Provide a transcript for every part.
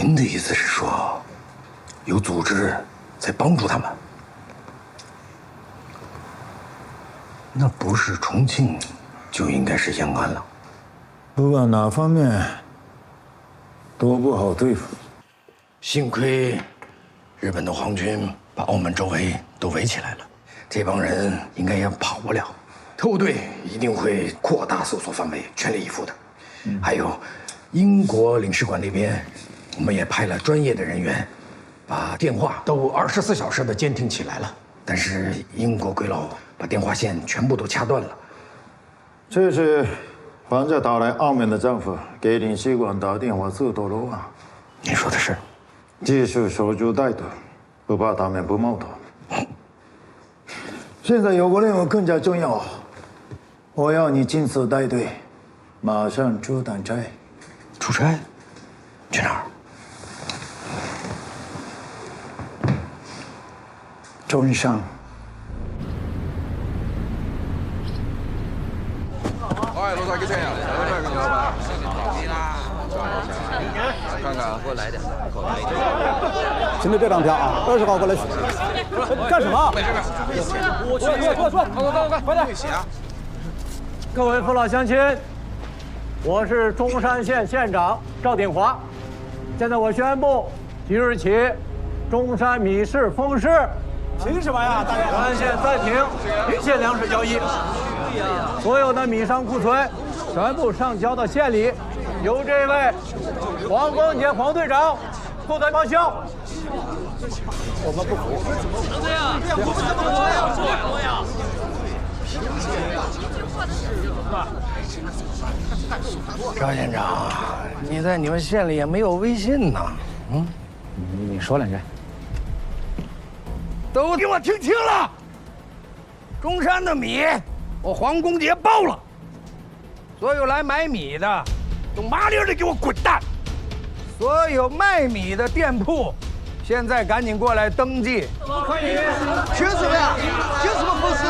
您的意思是说，有组织在帮助他们？那不是重庆，就应该是延安了。不管哪方面都不好对付。幸亏日本的皇军把澳门周围都围起来了，这帮人应该也跑不了。特务队一定会扩大搜索范围，全力以赴的。还有，英国领事馆那边，我们也派了专业的人员，把电话都24小时的监听起来了。但是英国鬼佬把电话线全部都掐断了。这是房着打来澳门的丈夫给领事馆打电话自投罗网。您说的是？继续守株待兔，不怕他们不冒头。现在有个任务更加重要，我要你亲自带队，马上出趟差。出差？去哪儿？中山。哎，罗大给钱呀！来给你老板。看看，给我来点，给我来一点。现在这张票啊，20号过来取。干什么？没事。我去，快点！各位父老乡亲，我是中山县县长赵鼎华。现在我宣布，即日起，中山米市封市。凭什么呀？全县暂停一切粮食交易，所有的米商库存全部上交到县里，由这位黄光杰黄队长负责报销。我们不服。怎么这样？我们怎么做呀？赵县长，你在你们县里也没有微信呐？你说两句。都给我听清了！中山的米，我黄公杰包了。所有来买米的，都麻利的给我滚蛋！所有卖米的店铺，现在赶紧过来登记。可以。凭什么呀？凭什么封市？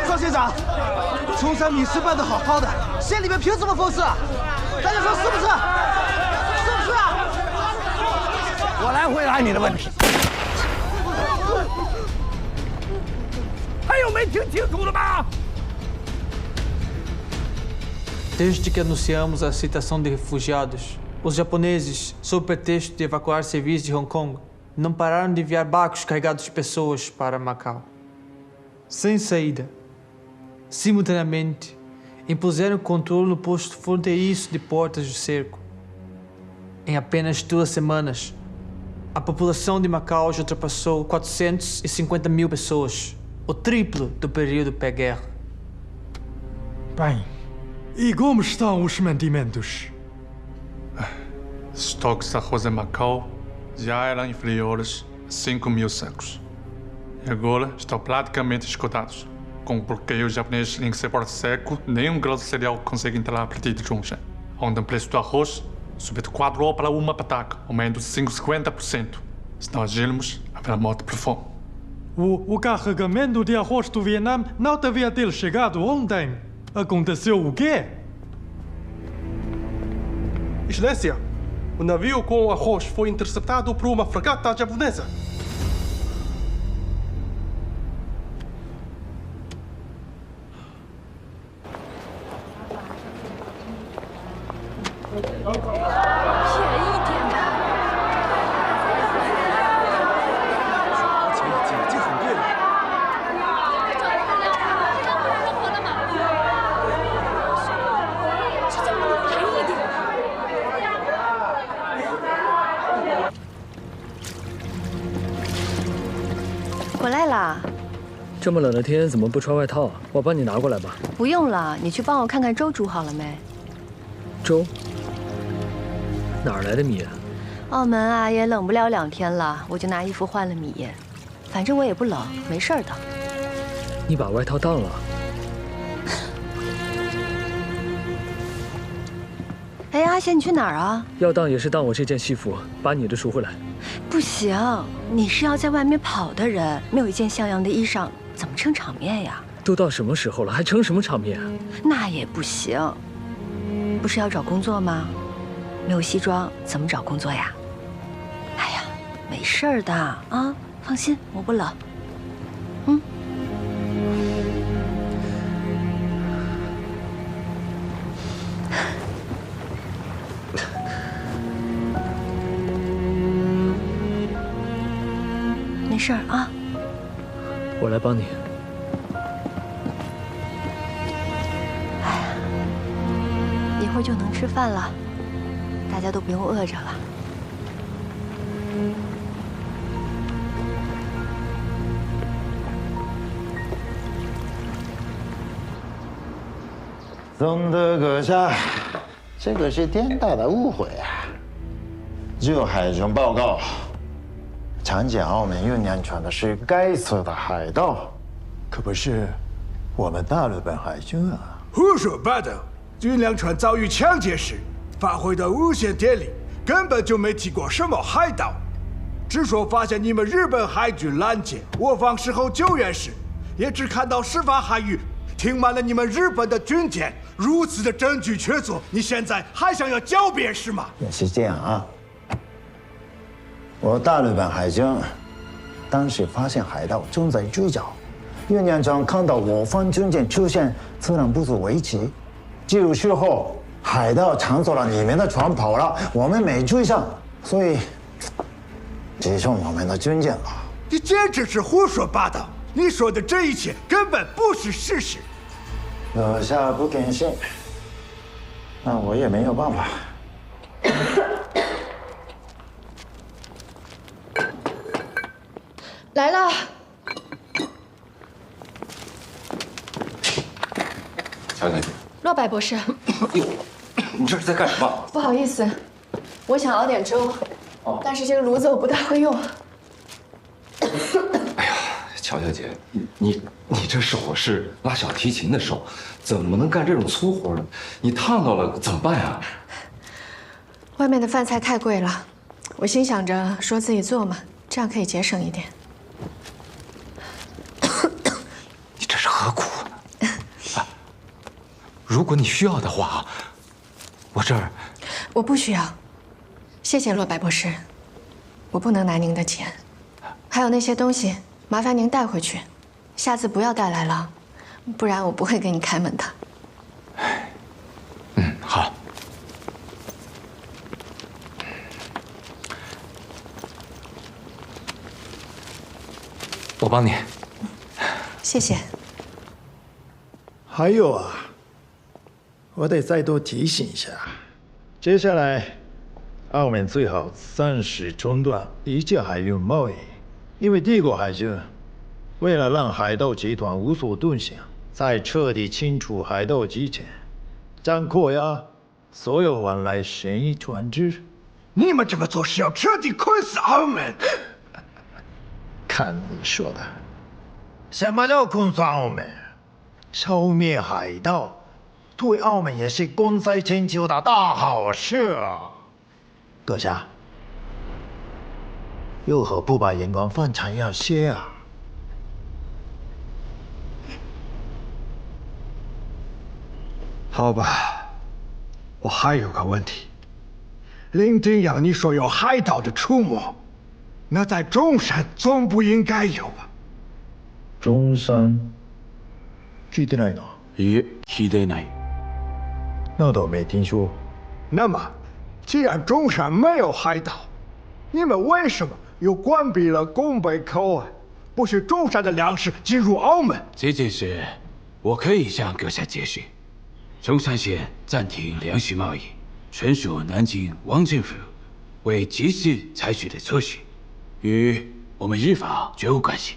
赵县长，中山米市办得好好的，县里面凭什么封市？大家说是不是？是不是啊？我来回答你的问题。还有没听清楚的吗？ Desde que anunciamos a aceitação de refugiados, os japoneses, sob pretexto de evacuar civis de Hong Kong, não pararam de enviar barcos carregados de pessoas para Macau. Sem saída, simultaneamente, impuseram controle no posto fronteiriço de Portas do Cerco. Em apenas 2 semanas, a população de Macau já ultrapassou 450 mil pessoas, o triplo do período pré-guerra. Bem, e como estão os mantimentos? Estoques de arroz em Macau já eram inferiores a 5 mil sacos. E agora estão praticamente esgotados. Com o bloqueio japonês em Porto Seco, nenhum grão de cereal consegue entrar a partir de Zhongshan, onde o preço do arroz subiu de 4 para 1 pataca, aumento de 50%. Se não agirmos, haverá morte por fome. O carregamento de arroz do Vietnã não devia ter chegado ontem. Aconteceu o quê? Excelência, o navio com o arroz foi interceptado por uma fragata japonesa.回来啦！这么冷的天，怎么不穿外套啊？我帮你拿过来吧。不用了，你去帮我看看粥煮好了没？粥？哪儿来的米啊？澳门啊，也冷不了2天了，我就拿衣服换了米。反正我也不冷，没事的。你把外套当了？哎，阿贤，你去哪儿啊？要当也是当我这件戏服，把你的赎回来。不行，你是要在外面跑的人，没有一件像样的衣裳，怎么撑场面呀？都到什么时候了，还撑什么场面啊？那也不行。不不是要找工作吗？没有西装怎么找工作呀？哎呀，没事儿的啊，放心，我不冷。嗯。没事儿啊。我来帮你。哎呀，一会儿就能吃饭了，大家都不用饿着了。总督阁下，这个是天大的误会啊！就海军报告，强奸澳门运粮船的是该死的海盗，可不是我们大日本海军啊！胡说八道！运粮船遭遇抢劫时发挥的无线电力，根本就没提过什么海盗，只说发现你们日本海军拦截我方时候救援时，也只看到事发海域停满了你们日本的军舰。如此的证据确凿，你现在还想要狡辩是吗？也是这样啊。我大日本海军当时发现海盗正在追剿，运粮船看到我方军舰出现，自然不足为奇。记录事后，海盗抢走了你们的船跑了，我们没追上，所以击中我们的军舰了。你简直是胡说八道！你说的这一切根本不是事实。阁下不肯信，那我也没有办法。来了。乔小姐，洛白博士，你这是在干什么？不好意思，我想熬点粥，但是这个炉子我不大会用。哎呀，乔小姐，你这手是拉小提琴的手，怎么能干这种粗活呢？你烫到了怎么办呀？外面的饭菜太贵了，我心想着说自己做嘛，这样可以节省一点。你这是何苦呢？啊，如果你需要的话，我这儿……我不需要，谢谢洛白博士，我不能拿您的钱。还有那些东西，麻烦您带回去，下次不要带来了，不然我不会给你开门的。嗯，好。我帮你。谢谢。还有啊，我得再多提醒一下，接下来澳门最好暂时中断一切海运贸易，因为帝国海军为了让海盗集团无所遁形，在彻底清除海盗之前，将扣押所有往来嫌疑船只。你们这么做是要彻底困死澳门。看你说的，什么叫困死澳门？消灭海盗，对澳门也是功在千秋的大好事啊！阁下，又何不把眼光放长远些啊？好吧，我还有个问题。林丁阳，你说有海盗的出没，那在中山总不应该有吧？中山聞いてないな。いえ、聞いていない。那倒没听说。那么，既然中山没有海盗，你们为什么又关闭了拱北口岸，不许中山的粮食进入澳门？这件事，我可以向阁下解释。中山县暂停粮食贸易，纯属南京王政府为及时采取的措施，与我们日方绝无关系。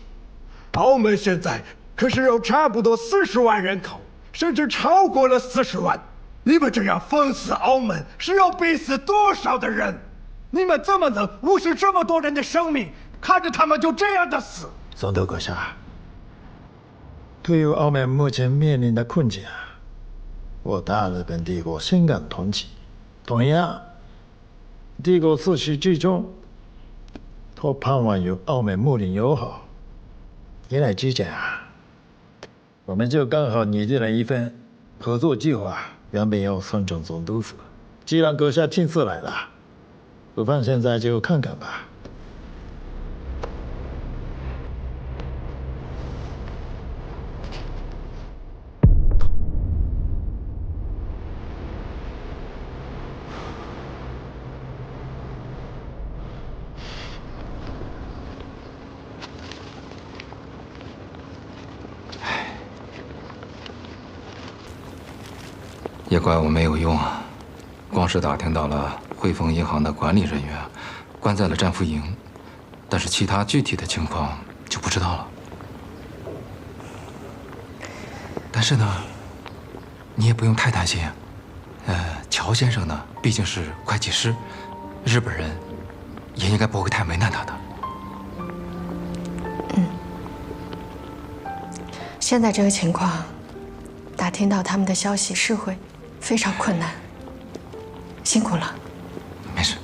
澳门现在可是有差不多40万人口，甚至超过了40万。你们这样封死澳门，是要逼死多少的人？你们怎么能无视这么多人的生命，看着他们就这样的死？总督阁下，对于澳门目前面临的困境，我大日本帝国深感同情。同样，帝国自始至终都盼望与澳门睦邻友好。也来之前啊，我们就刚好拟定了一份合作计划，原本要算正总督府，既然阁下亲自来了，不妨现在就看看吧。也怪我没有用啊，光是打听到了汇丰银行的管理人员关在了战俘营，但是其他具体的情况就不知道了。但是呢，你也不用太担心。乔先生呢，毕竟是会计师，日本人也应该不会太为难他的。现在这个情况，打听到他们的消息是会非常困难，辛苦了。没事。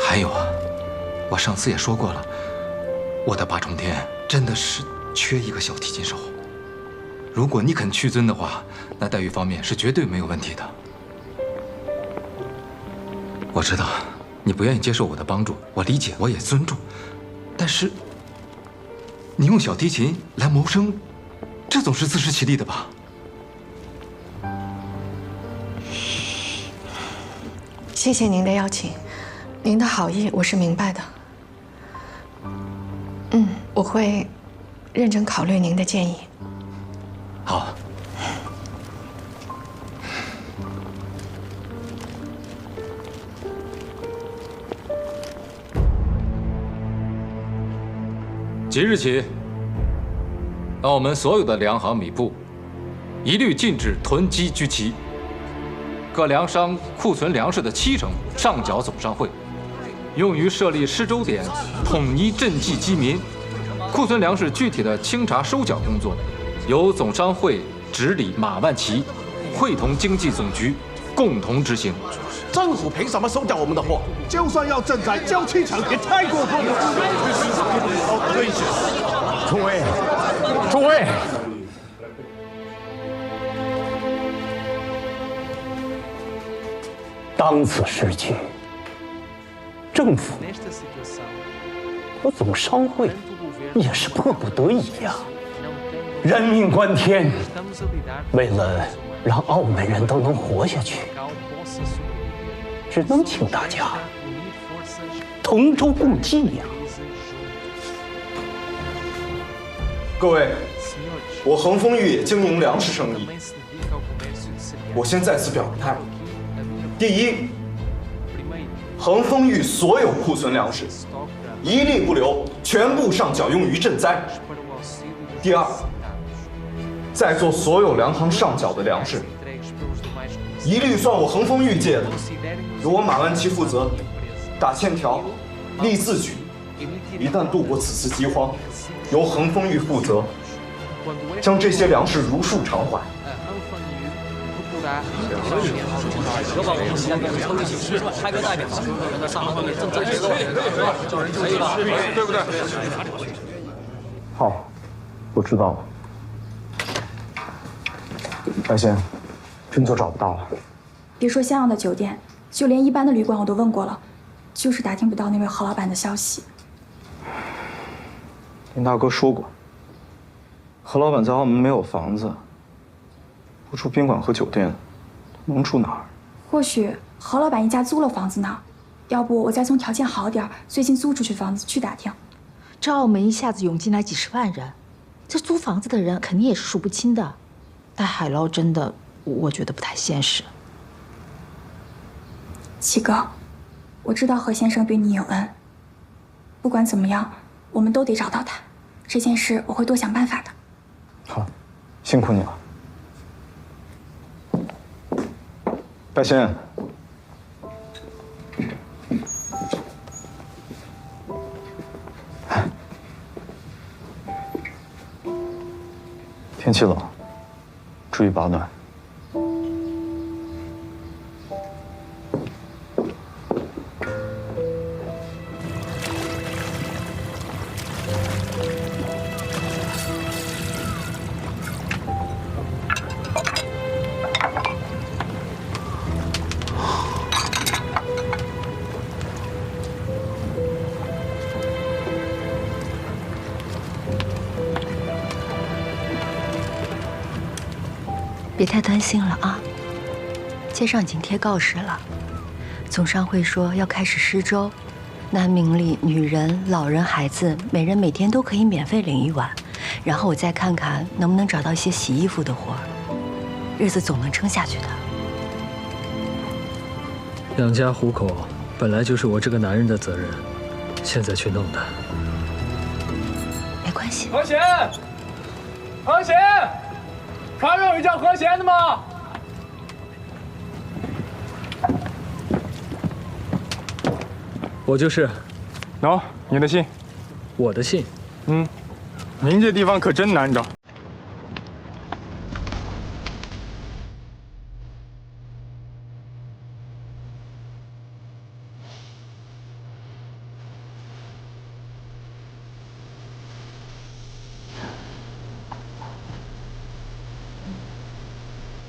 还有啊，我上次也说过了，我的八重天真的是缺一个小提琴手。如果你肯屈尊的话，那待遇方面是绝对没有问题的。我知道你不愿意接受我的帮助，我理解，我也尊重。但是，你用小提琴来谋生，这总是自食其力的吧？谢谢您的邀请，您的好意我是明白的。我会认真考虑您的建议。好。即日起，澳门所有的粮行米铺一律禁止囤积居奇。各粮商库存粮食的70%上缴总商会，用于设立施粥点，统一赈济饥民。库存粮食具体的清查收缴工作，由总商会执理马万祺会同经济总局共同执行。政府凭什么收缴我们的货？就算要赈灾，交70%也太过分了。诸位，诸位，当此时期，政府和总商会也是迫不得已呀。人命关天，为了让澳门人都能活下去，只能请大家同舟共济呀。各位，我恒丰裕也经营粮食生意，我先在此表个态。第一，恒丰裕所有库存粮食一粒不留，全部上缴用于赈灾。第二，在座所有粮行上缴的粮食，一律算我恒丰裕借的，由我马万祺负责打欠条、立字据。一旦度过此次饥荒，由恒丰裕负责将这些粮食如数偿还。有把我们西安给抽一起派个代表让他上航也正在协作，可以吧？对不对？好，我知道了。白仙，真就找不到了。别说襄阳的酒店，就连一般的旅馆我都问过了，就是打听不到那位何老板的消息。林大哥说过，何老板在澳门没有房子，不住宾馆和酒店，能住哪儿？或许何老板一家租了房子呢，要不我再从条件好点、最近租出去房子去打听。这澳门一下子涌进来几10万人，这租房子的人肯定也是数不清的。带海捞真的，我觉得不太现实。七哥，我知道何先生对你有恩，不管怎么样，我们都得找到他。这件事我会多想办法的。好，辛苦你了。白仙，天气冷，注意保暖。别太担心了啊。街上已经贴告示了，总商会说要开始施粥，男明里女人、老人、孩子，每人每天都可以免费领1碗。然后我再看看能不能找到一些洗衣服的活儿，日子总能撑下去的。养家糊口本来就是我这个男人的责任，现在去弄的，没关系。何贤，何贤，船上有叫何贤的吗？我就是。喏，你的信。我的信。嗯，您这地方可真难找。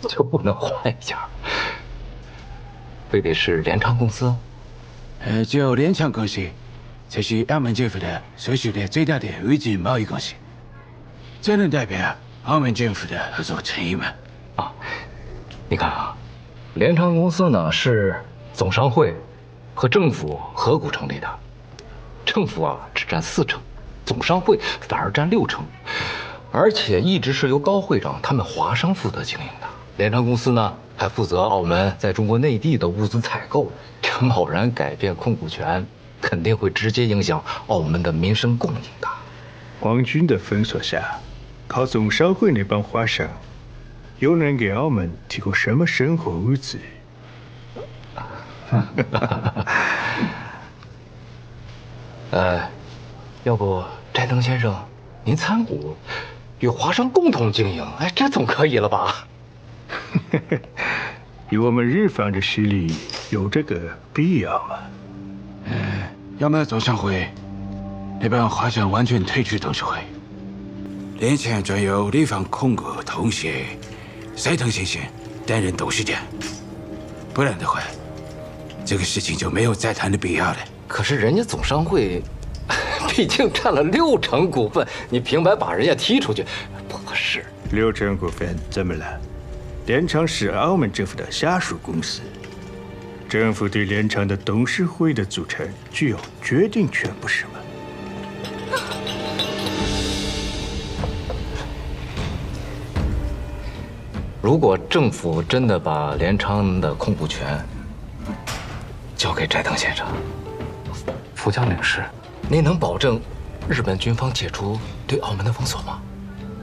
就不能换一家？非得是联昌公司？只有联昌公司才是澳门政府的所属的最大的无纸贸易公司，这能代表澳门政府的合作诚意吗？啊，你看啊，联昌公司呢是总商会和政府合股成立的，政府啊只占4成，总商会反而占6成，而且一直是由高会长他们华商负责经营的。联昌公司呢还负责澳门在中国内地的物资采购，这贸然改变控股权，肯定会直接影响澳门的民生供应的。皇军的封锁下，靠总商会那帮华商，又能给澳门提供什么生活物资？要不斋藤先生，您参股，与华商共同经营，哎，这总可以了吧？以我们日方的实力，有这个必要吗？要么总商会那帮华商完全退出董事会，联昌转由地方控股同协斋藤先生担任董事长，不然的话，这个事情就没有再谈的必要了。可是人家总商会毕竟占了6成股份，你平白把人家踢出去，不合适。6成股份怎么了？联昌是澳门政府的下属公司，政府对联昌的董事会的组成具有决定权，不是吗？如果政府真的把联昌的控股权交给斋藤先生，副将领是，您能保证日本军方解除对澳门的封锁吗？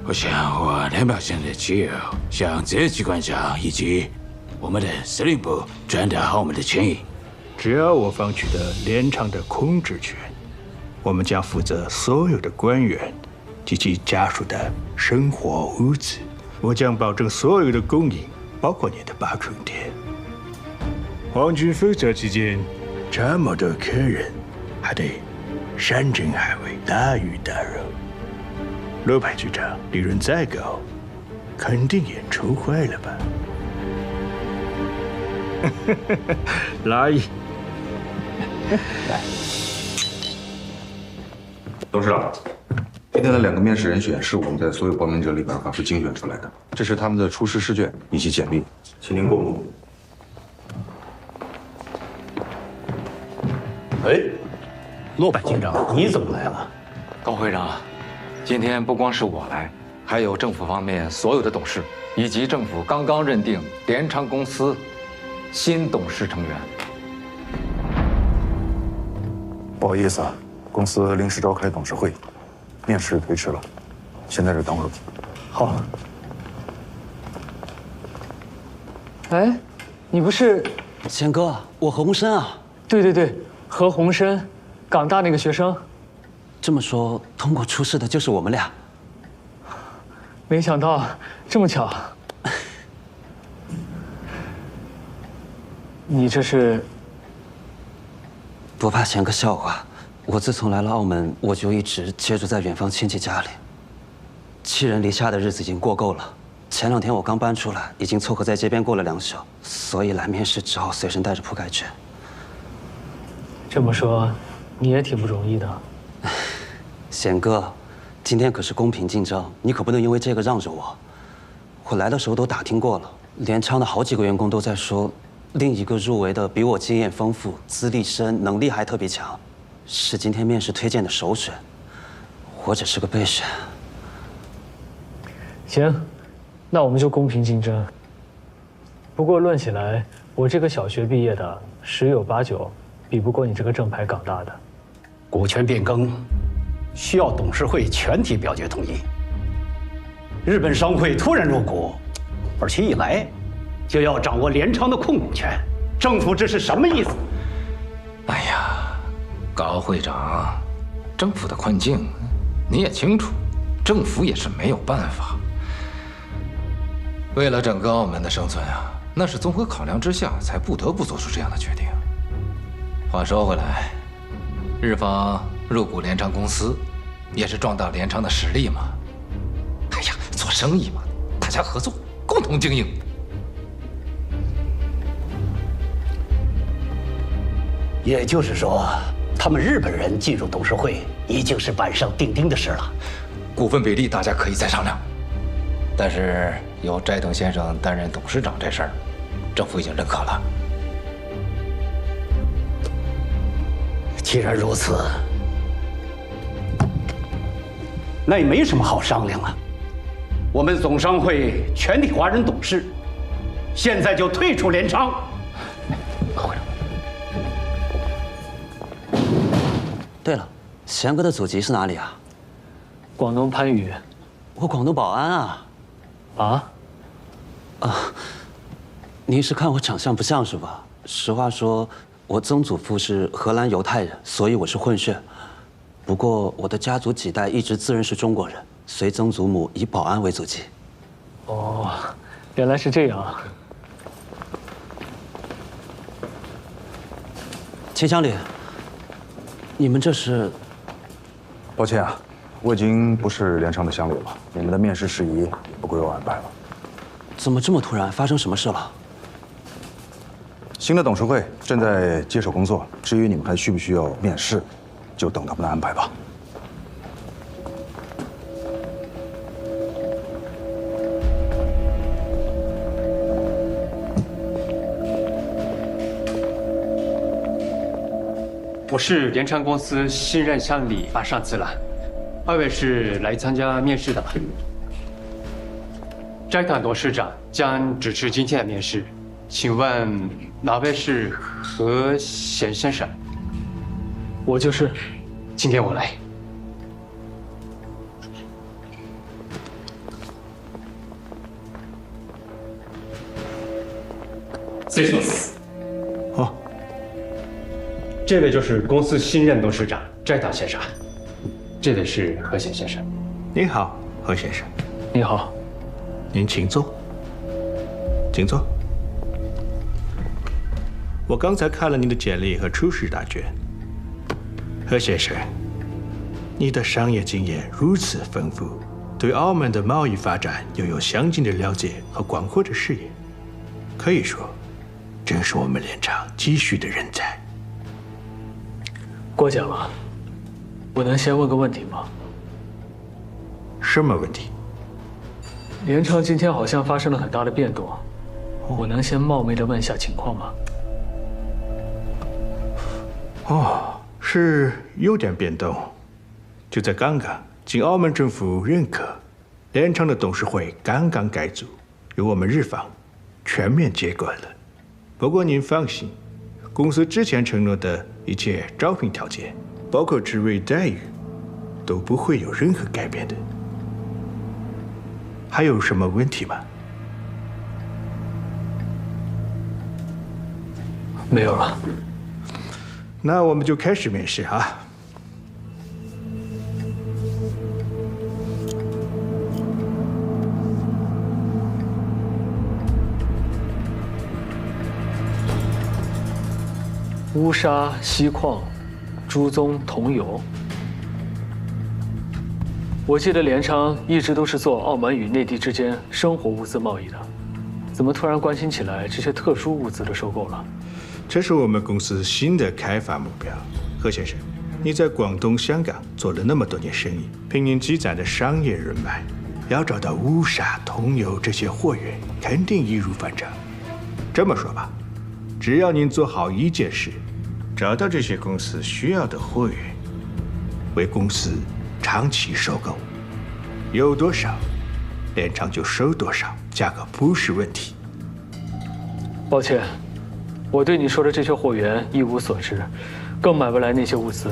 我想我能把现在只有向这机关长以及我们的司令部传达澳门的歉意。只要我方取得联昌的控制权，我们将负责所有的官员及其家属的生活物资。我将保证所有的供应，包括你的八重殿。皇军封锁期间，这么多客人，还得山珍海味、大鱼大肉。罗排局长利润再高，肯定也愁坏了吧？来，董事长，今天的2个面试人选是我们在所有报名者里边反复精选出来的，这是他们的出师试卷以及简历，请您过目。哎，骆百警长，你怎么来了？高会长，今天不光是我来，还有政府方面所有的董事，以及政府刚刚认定联昌公司新董事成员。不好意思啊，公司临时召开董事会，面试推迟了，现在是等会儿。好。哎，你不是贤哥？我何鸿燊啊。对对对，何鸿燊，港大那个学生。这么说，通过出事的就是我们俩。没想到这么巧。你这是？不怕嫌个笑话。我自从来了澳门，我就一直接住在远方亲戚家里。寄人篱下的日子已经过够了。前2天我刚搬出来，已经凑合在街边过了2宿，所以来面试只好随身带着铺盖卷。这么说，你也挺不容易的。贤哥，今天可是公平竞争，你可不能因为这个让着我。我来的时候都打听过了，联昌的好几个员工都在说，另一个入围的比我经验丰富、资历深、能力还特别强，是今天面试推荐的首选。我只是个备选。行，那我们就公平竞争。不过论起来，我这个小学毕业的，十有八九比不过你这个正牌港大的。股权变更需要董事会全体表决同意。日本商会突然入股，而且一来就要掌握联昌的控股权，政府这是什么意思？哎呀，高会长，政府的困境你也清楚，政府也是没有办法。为了整个澳门的生存啊，那是综合考量之下才不得不做出这样的决定。话说回来，日方入股联昌公司，也是壮大联昌的实力嘛。哎呀，做生意嘛，大家合作，共同经营。也就是说，他们日本人进入董事会已经是板上钉钉的事了。股份比例大家可以再商量，但是由斋藤先生担任董事长这事儿，政府已经认可了。既然如此，那也没什么好商量了。我们总商会全体华人董事现在就退出联昌。对了，贤哥的祖籍是哪里啊？广东番禺。我广东宝安啊。啊？您是看我长相不像是吧？实话说，我曾祖父是荷兰犹太人，所以我是混血。不过我的家族几代一直自认是中国人，随曾祖母以宝安为祖籍。哦，原来是这样啊。秦经理，你们这是？抱歉啊，我已经不是联昌的乡里了，你们的面试事宜也不归我安排了。怎么这么突然？发生什么事了？新的董事会正在接手工作，至于你们还需不需要面试，就等他们的安排吧。我是联昌公司新任乡里马尚自兰，二位是来参加面试的吧？斋藤董事长将主持今天的面试，请问哪位是何贤先生？我就是。今天我来。失礼します。好。这位就是公司新任董事长斋藤先生，这位是何贤先生。你好，何先生。你好。您请坐，请坐。我刚才看了您的简历和初试答卷，何先生，你的商业经验如此丰富，对澳门的贸易发展又有详尽的了解和广阔的视野，可以说，真是我们联昌急需的人才。过奖了，我能先问个问题吗？什么问题？联昌今天好像发生了很大的变动，我能先冒昧的问一下情况吗？哦，是有点变动。就在刚刚，经澳门政府认可，联昌的董事会刚刚改组，由我们日方全面接管了。不过您放心，公司之前承诺的一切招聘条件，包括职位待遇，都不会有任何改变的。还有什么问题吗？没有了。那我们就开始面试啊。乌沙锡矿，朱宗桐油。我记得联昌一直都是做澳门与内地之间生活物资贸易的，怎么突然关心起来这些特殊物资的收购了？这是我们公司新的开发目标。何先生，你在广东、香港做了那么多年生意，凭您积攒的商业人脉，要找到乌沙、通油这些货源，肯定易如反掌。这么说吧，只要您做好一件事，找到这些公司需要的货源，为公司长期收购，有多少，连长就收多少，价格不是问题。抱歉，我对你说的这些货源一无所知，更买不来那些物资。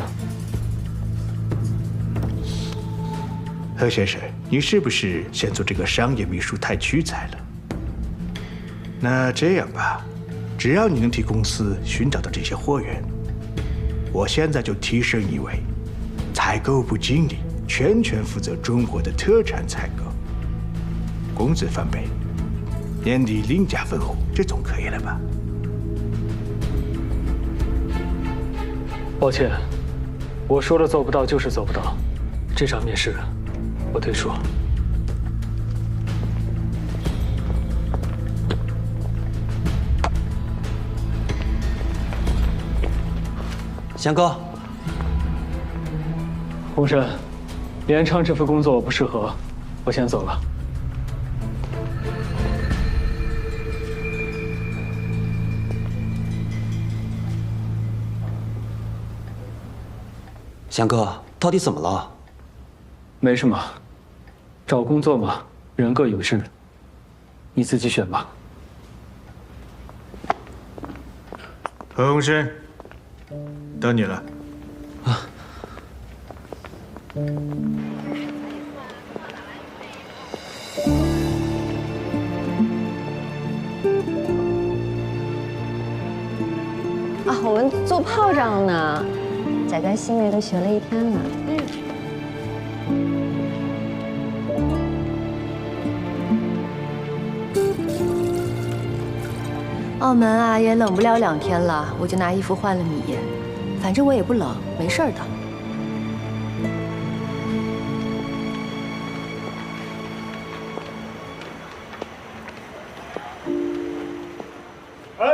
何先生，你是不是嫌做这个商业秘书太屈才了？那这样吧，只要你能替公司寻找到这些货源，我现在就提升你为采购部经理，全权负责中国的特产采购，工资翻倍，年底另加分红，这总可以了吧？抱歉，我说了做不到就是做不到，这场面试我退出。翔哥，洪深，连昌这份工作我不适合，我先走了。翔哥，到底怎么了？没什么，找工作嘛，人各有志，你自己选吧。何鸿燊，到你了。我们做炮仗呢，仔仔新梅都学了一天了。澳门啊，也冷不了2天了，我就拿衣服换了米，反正我也不冷，没事的。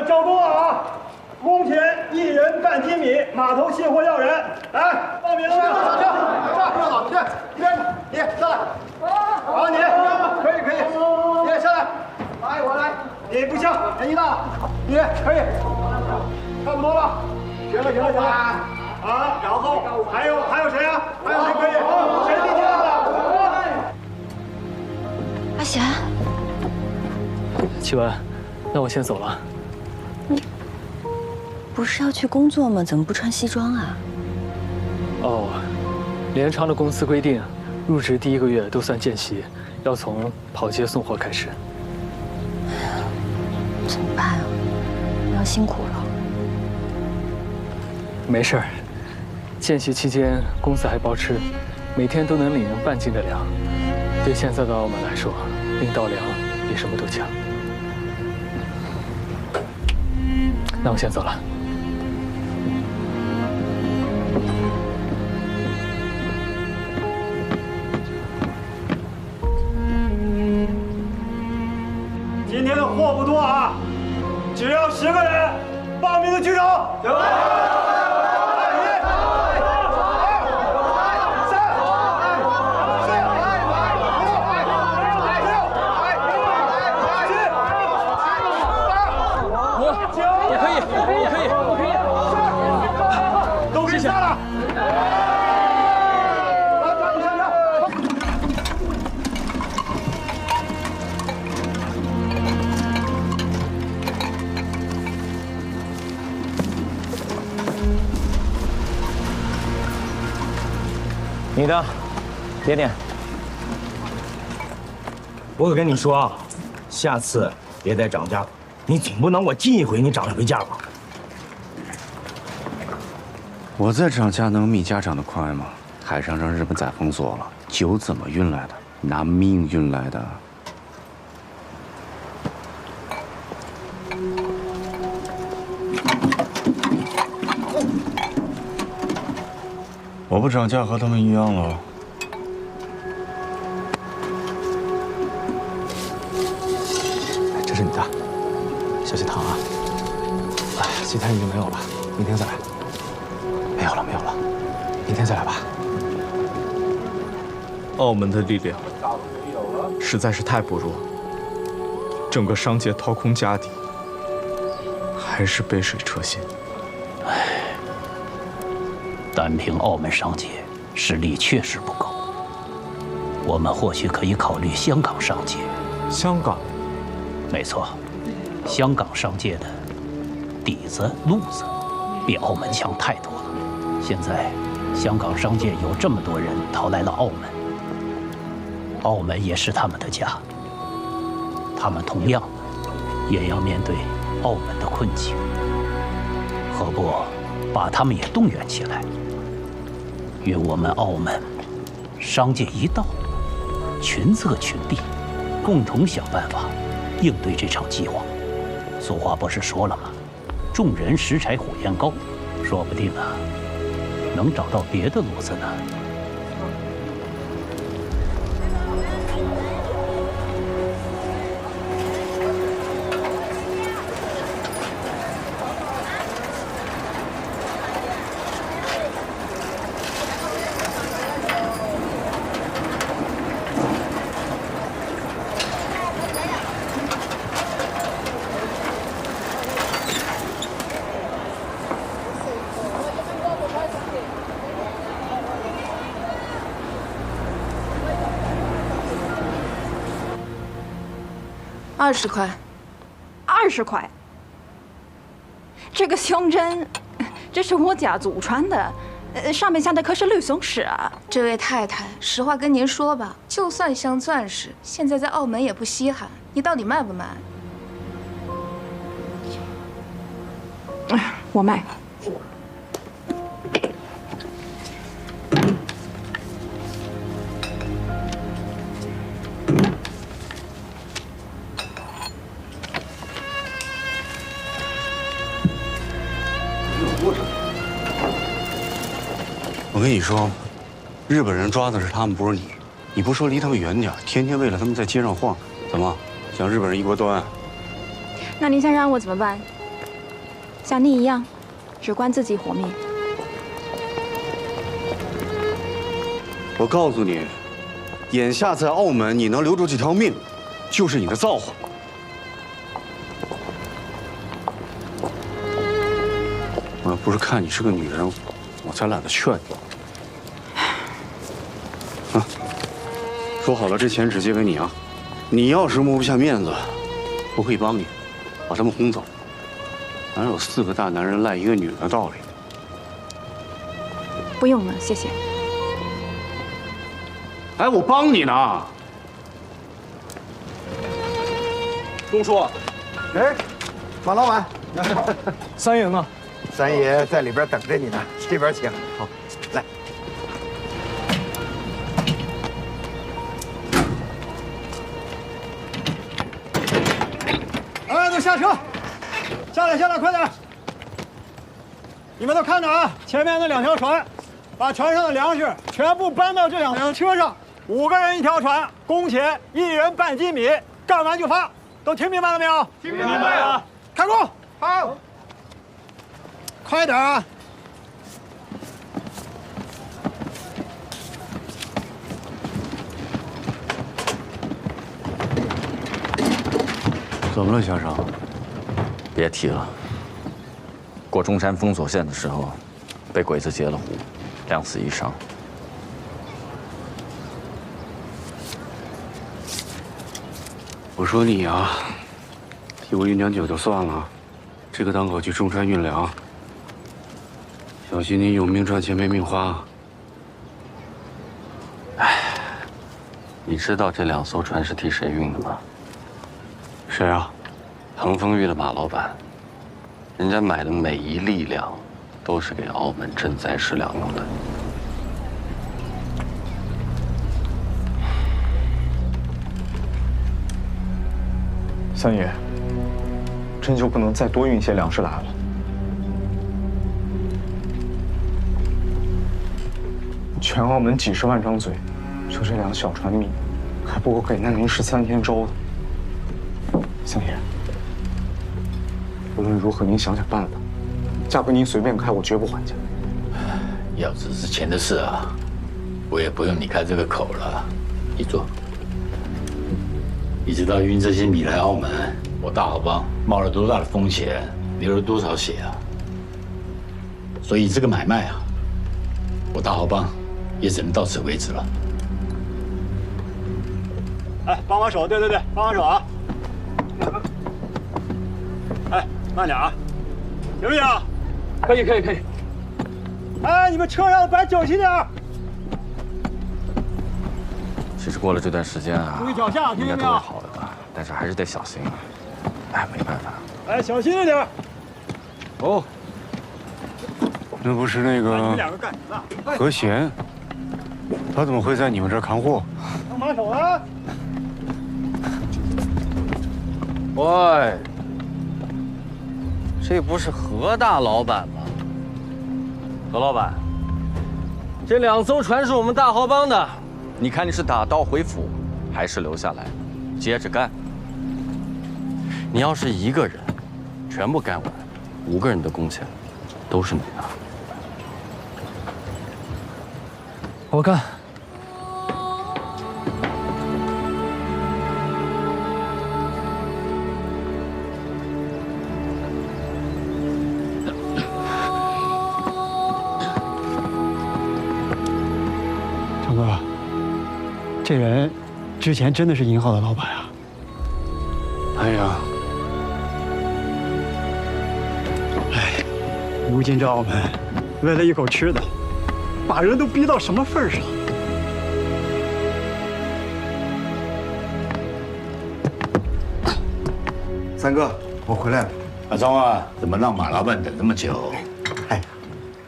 招工啊！工钱1人半斤米，码头卸货要人，来报名了。这，你上来。好，你可以，你上来。来，我来。你不行，年纪大，你可以，差不多了。行了。啊，然后还有谁啊？还有谁可以？谁年纪大的？阿贤，启文，那我先走了。不是要去工作吗？怎么不穿西装啊？哦，连昌的公司规定，入职第1个月都算见习，要从跑街送货开始。怎么办啊？你要辛苦了。没事儿，见习期间公司还包吃，每天都能领半斤的粮。对现在的澳门来说，领到粮比什么都强。那我先走了。今天的货不多啊，只要10个人，报名的举手。有。都给你下了。你的，点。我可跟你说啊，下次别再涨价了。你总不能我进一回你涨一回价吧？我再涨价能米价涨得快吗？海上让日本仔封锁了，酒怎么运来的？拿命运来的。我不涨价和他们一样了。这是你的，小心烫啊！哎，其他已经没有了，明天再来。没有了，明天再来吧。澳门的力量实在是太薄弱，整个商界掏空家底，还是杯水车薪。唉，单凭澳门商界实力确实不够，我们或许可以考虑香港商界。香港？没错，香港商界的底子路子比澳门强太多了。现在香港商界有这么多人逃来了澳门，澳门也是他们的家，他们同样也要面对澳门的困境。何不把他们也动员起来，与我们澳门商界一道，群策群力，共同想办法应对这场饥荒。俗话不是说了吗？众人拾柴火焰高，说不定啊，能找到别的路子呢。20块，20块。这个胸针，这是我家祖传的，上面镶的可是绿松石啊。这位太太，实话跟您说吧，就算镶钻石，现在在澳门也不稀罕。你到底卖不卖？我卖。我跟你说，日本人抓的是他们，不是你。你不说离他们远点，天天为了他们在街上晃，怎么想日本人一锅端？那你想让我怎么办？像你一样，只管自己活命？我告诉你，眼下在澳门，你能留住这条命，就是你的造化。我要不是看你是个女人，我才懒得劝你。啊，说好了，这钱只借给你啊！你要是抹不下面子，我可以帮你把他们轰走。哪有4个大男人赖一个女人的道理？不用了，谢谢。哎，我帮你呢。钟叔，哎，马老板，三爷呢？三爷在里边等着你呢，这边请。好，来。哎，都下车，下来，下来，快点！你们都看着啊，前面那2条船，把船上的粮食全部搬到这2辆车上，5个人1条船，工钱1人半斤米，干完就发。都听明白了没有？听明白了。开工！好。快点啊！怎么了，先生？别提了。过中山封锁线的时候，被鬼子截了胡，2死1伤。我说你啊，替我运点酒就算了，这个档口去中山运粮。小心你有命赚钱没命花。哎，你知道这2艘船是替谁运的吗？谁啊？恒丰裕的马老板，人家买的每一粒粮，都是给澳门赈灾食粮用的。三爷，真就不能再多运些粮食来了？全澳门几10万张嘴，就这2小船米，还不够给难民吃3天粥的。三爷，无论如何您想想办法，价格您随便开，我绝不还价。要只是钱的事啊，我也不用你开这个口了。你坐。你知道运这些米来澳门，我大好帮冒了多大的风险，流了多少血啊？所以这个买卖啊，我大好帮也只能到此为止了。哎，帮帮手，对，帮帮手啊！哎，慢点啊，行不行？可以。哎，你们车上摆整齐点。其实过了这段时间啊，注意脚下，听应该见没有？都会好的，但是还是得小心。哎，没办法。哎，小心一点。哦，那不是那你们个两个干什么？何贤，他怎么会在你们这儿看货？当把手啊！喂，这不是何大老板吗？何老板，这2艘船是我们大豪帮的，你看你是打道回府，还是留下来接着干？你要是一个人，全部干完，5个人的工钱都是你的。我干。成哥，这人之前真的是银号的老板啊！哎呀，如今这澳门，为了一口吃的，把人都逼到什么份上？三哥，我回来了。阿忠啊，怎么让马老板等这么久？哎，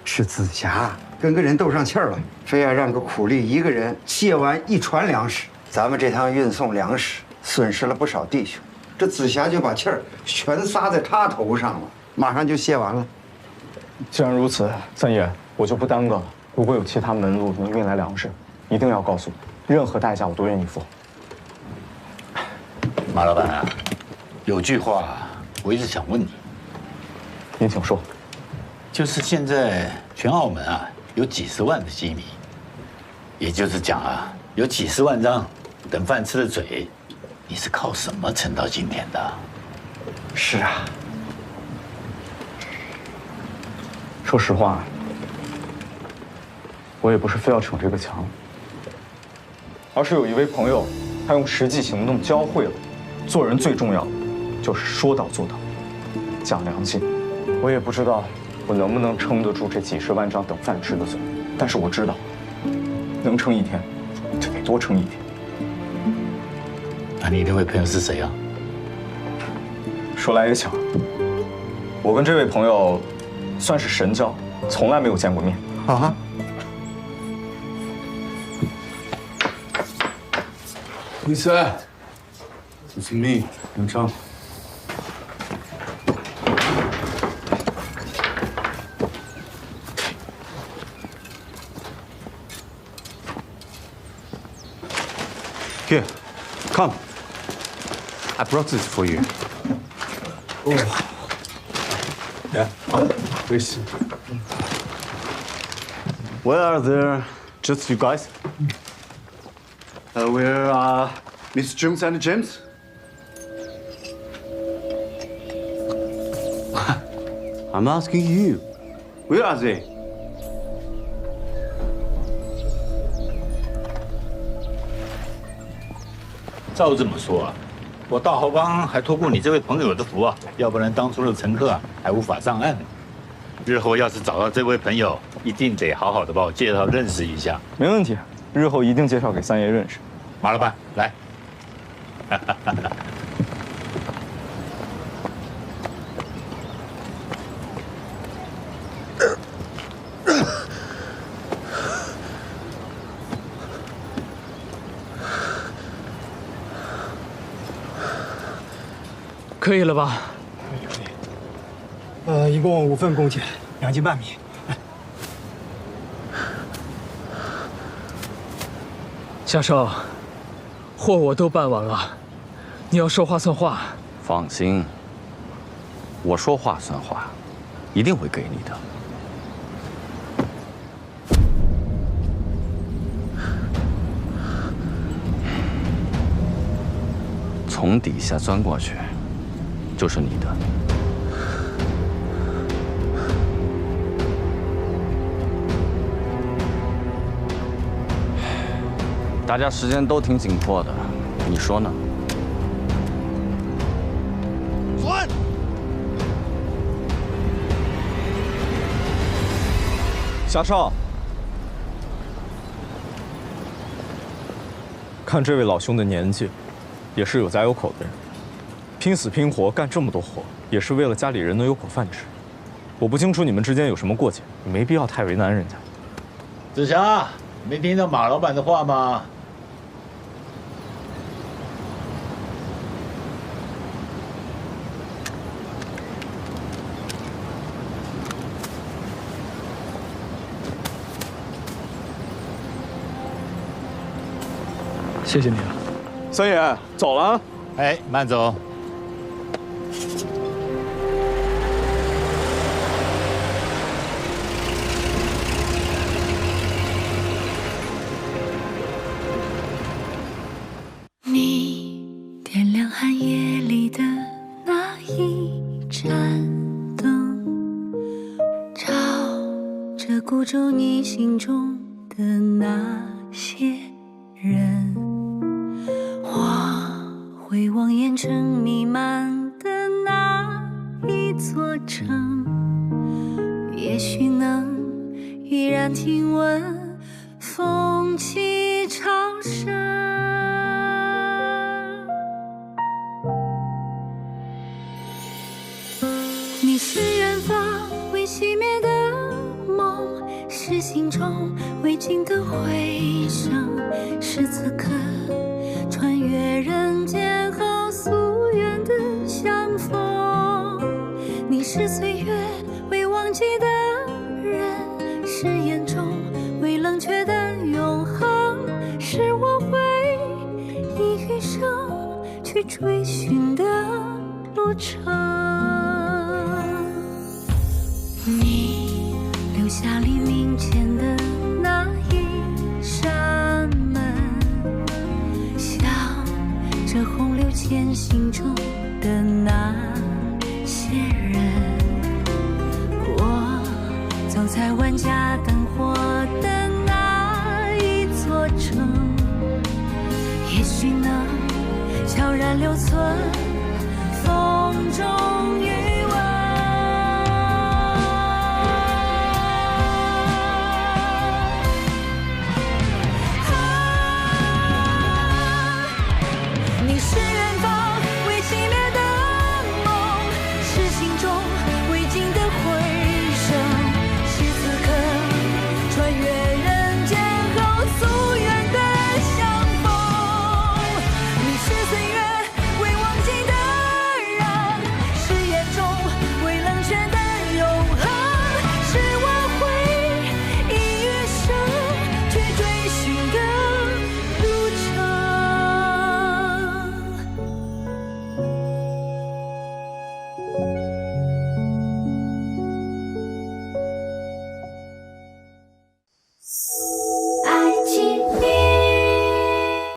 是紫霞跟个人斗上气儿了，非要让个苦力一个人卸完1船粮食。咱们这趟运送粮食损失了不少弟兄，这紫霞就把气儿全撒在他头上了，马上就卸完了。既然如此，三爷，我就不耽搁了。如果有其他门路能运来粮食，一定要告诉我，任何代价我都愿意付。马老板啊，有句话我一直想问你，您请说。就是现在全澳门啊有几十万的基民，也就是讲啊有几十万张等饭吃的嘴，你是靠什么撑到今天的？是啊，说实话，我也不是非要逞这个强，而是有一位朋友，他用实际行动教会了，做人最重要的就是说到做到，讲良心。我也不知道我能不能撑得住这几十万张等饭吃的嘴，但是我知道，能撑一天，就得多撑一天。那你那位朋友是谁啊？说来也巧，我跟这位朋友算是神交，从来没有见过面。啊？李三，It's me，杨昌。Here, come. I brought this for you. Oh. Yeah, please. Where are there just you guys? Where are Miss Jones and James? I'm asking you. Where are they? 照这么说啊，我大豪帮还托过你这位朋友的福啊，要不然当初的乘客啊还无法上岸。日后要是找到这位朋友，一定得好好的把我介绍认识一下。没问题，日后一定介绍给三爷认识。马老板，来。可以了吧？一共5份工钱，2斤半米。夏少，货我都办完了，你要说话算话。放心，我说话算话，一定会给你的。从底下钻过去，就是你的。大家时间都挺紧迫的，你说呢？准！夏少，看这位老兄的年纪，也是有家有口的人，拼死拼活干这么多活，也是为了家里人能有口饭吃。我不清楚你们之间有什么过节，没必要太为难人家。子祥，没听到马老板的话吗？谢谢你了，三爷，走了。哎，慢走。你点亮寒夜里的那一盏灯，照着孤舟你心中的那些人。我回望烟尘弥漫的那一座城，也许能依然听闻风起潮生。你是远方未熄灭的梦，是心中未尽的回声，是此刻穿越人间后夙愿的相逢。你是岁月未忘记的人，是眼中未冷却的永恒，是我会以余生去追寻的路程。你留下黎明前的那一扇门，像这洪流前行中的那些人。我走在万家灯火的那一座城，也许能悄然留存风中月